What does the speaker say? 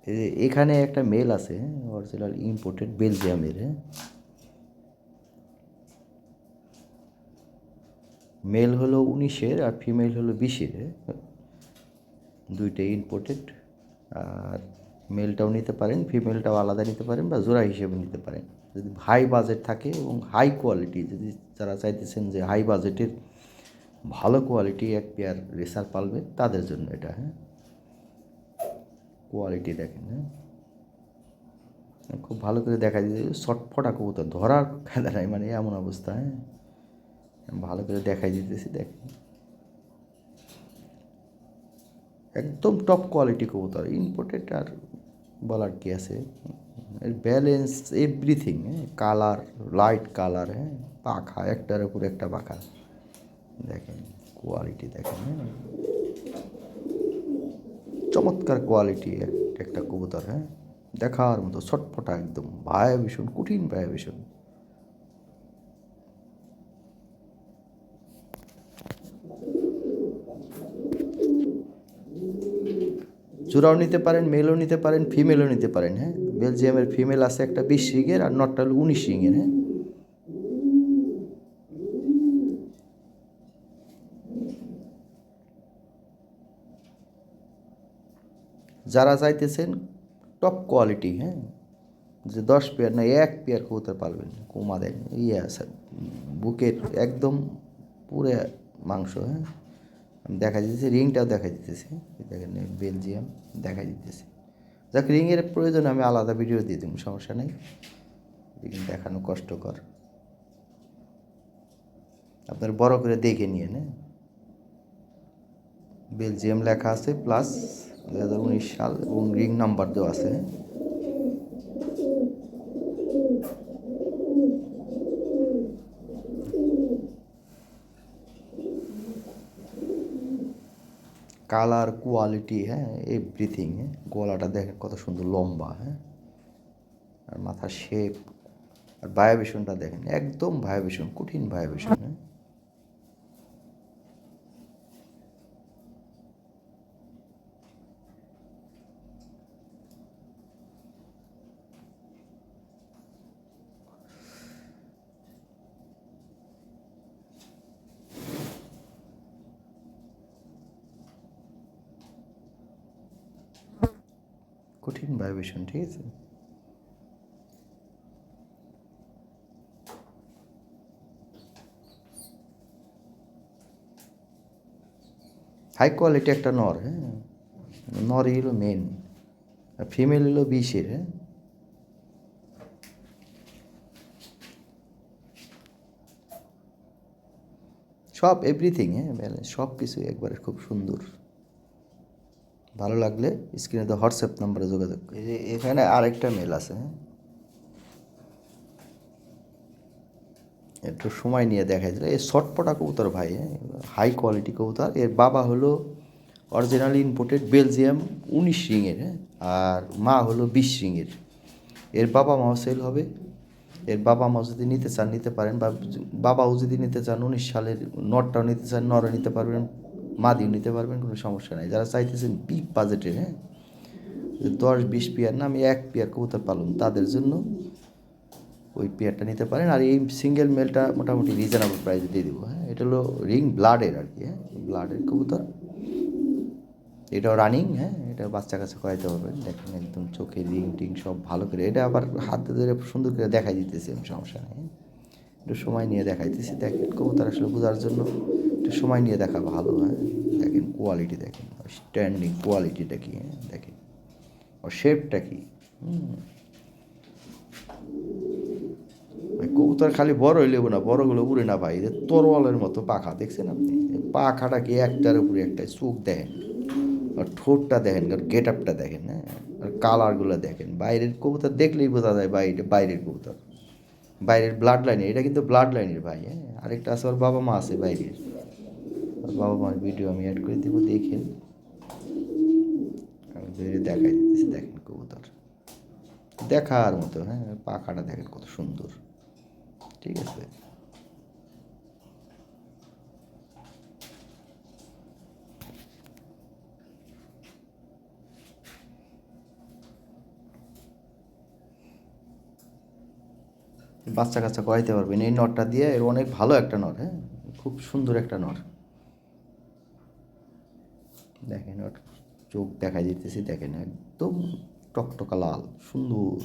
এই যে এখানে একটা মেল আছে, অরিজিনাল ইম্পোর্টেড বেলজিয়ামের। মেল হলো 19-এর আর ফিমেল হলো 20-এর। দুইটাই ইম্পোর্টেড। আর মেলটাও নিতে পারেন, ফিমেলটাও আলাদা নিতে পারেন বা জোড়া হিসেবে নিতে পারেন যদি হাই বাজেট থাকে এবং হাই কোয়ালিটি। যদি যারা চাইতেছেন যে হাই বাজেটের ভালো কোয়ালিটি এক পেয়ার রেসার পালবেন তাদের জন্য এটা। কোয়ালিটি দেখেন। খুব ভালো করে দেখা যায়, ছটফটা কবুতর ধরার খেলা নাই, মানে এমন অবস্থা। ভালো করে দেখাই দিতেছি, দেখেন একদম টপ কোয়ালিটি কবুতর, ইম্পোর্টেড। আর বলার কি আছে, balance everything. Colour, light colour, পাখা একটার উপর একটা পাখা, দেখেন কোয়ালিটি দেখেন। চমৎকার কোয়ালিটি একটা কবুতর। দেখার মতো ছটফটা, একদম ভায়া ভীষণ, কঠিন ভায়া ভীষণ। জোড়াও নিতে পারেন, মেলও নিতে পারেন, ফিমেলও নিতে পারেন। বেলজিয়ামের ফিমেল আছে একটা 20 রিংয়ের, আর নটটা হলো 19 রিংয়ের। যারা চাইতেছেন টপ কোয়ালিটি, যে 10 পেয়ার না 1 পেয়ার কবুতর পালবেন, কুমা দেন আছে বুকের একদম পুরো মাংস। আমি দেখা দিতেছি, রিংটাও দেখা দিতেছি, দেখেন বেলজিয়াম দেখা দিতেছি। যাক, রিংয়ের প্রয়োজন আমি আলাদা ভিডিও দিয়ে দেবো, সমস্যা নেই। রিং দেখানো কষ্টকর, আপনার বড় করে দেখে নিয়ে বেলজিয়াম লেখা আছে প্লাস 2019 সাল এবং রিং নাম্বার দেওয়া আছে। Colour, quality, everything. গলাটা দেখেন কত সুন্দর লম্বা, আর মাথার শেপ, আর ভাইব্রেশনটা দেখেন, একদম ভাইব্রেশন, কঠিন ভাইব্রেশন। কঠিন ভাইব্রেশন, ঠিক আছে। হাই কোয়ালিটি একটা নর, নরই হলো মেন, আর ফিমেল হলো 20-এর। সব এভরিথিং, ব্যালেন্স সব কিছু একবারে খুব সুন্দর। ভালো লাগলে স্ক্রিনে তো হোয়াটসঅ্যাপ নাম্বারে যোগাযোগ। এই যে এখানে আরেকটা মেল আছে, একটু সময় নিয়ে দেখাই দিল। এই শর্টপটা কবুতর ভাই, হাই কোয়ালিটি কবুতর। এর বাবা হলো অরিজিনাল ইম্পোর্টেড বেলজিয়াম 19 রিংয়ের, আর মা হলো 20 রিংয়ের। এর বাবা মাও সেল হবে। এর বাবা মাও যদি নিতে চান নিতে পারেন, বা বাবাও যদি নিতে চান 19 সালের নটটাও নিতে চান, নরও নিতে পারবেন, মাদিও নিতে পারবেন, কোনো সমস্যা নাই। যারা চাইতেছেন বিগ বাজেটের, 10-20 পেয়ার না, আমি 1 পেয়ার কবুতর পালন, তাদের জন্য ওই পেয়ারটা নিতে পারেন। আর এই সিঙ্গেল মেলটা মোটামুটি রিজনেবল প্রাইসে দিয়ে দেবো। এটা হলো রিং ব্লাডের আর কি, ব্লাডের কবুতর। এটাও রানিং, এটা বাচ্চা কাছে করাইতে পারবেন। দেখেন একদম চোখে রিং টিং সব ভালো করে। এটা আবার হাতে ধরে সুন্দর করে দেখাই দিতেছি আমি, সমস্যা নেই। একটু সময় নিয়ে দেখাইতেছি, দেখেন কবুতর আসলে বোঝার জন্য একটু সময় নিয়ে দেখা ভালো। দেখেন কোয়ালিটি, দেখেন স্ট্যান্ডিং কোয়ালিটিটা কি, দেখেন ওর শেপটা কি। কবুতর খালি বড় হইলেও না, বড়গুলো উড়ে না ভাই, তরোয়ালের মতো পাখা, দেখছেন আপনি? পাখাটা কি একটার উপরে একটা, চোখ দেখেন, আর ঠোঁটটা দেখেন, আর গেট আপটা দেখেন, আর কালারগুলো দেখেন। বাইরের কবুতর দেখলেই বোঝা যায় ভাই এটা বাইরের কবুতর, বাইরের ব্লাড লাইনের। এটা কিন্তু ব্লাড লাইনের ভাই। আরেকটা আছে, ওর বাবা মা আছে বাইরের, ওর বাবা মার ভিডিও আমি অ্যাড করে দেবো, দেখেন। আমি দেখাই দিতেছি, দেখেন কবুতর দেখার মতো। পাখাটা দেখেন কত সুন্দর, ঠিক আছে। বাচ্চা কাচ্চা করাইতে পারবেন এই নটটা দিয়ে। এর অনেক ভালো একটা নট, হ্যাঁ, খুব সুন্দর একটা নট। দেখেন ওর চোখ দেখা যেতেছে, দেখেন একদম টকটকা লাল, সুন্দর।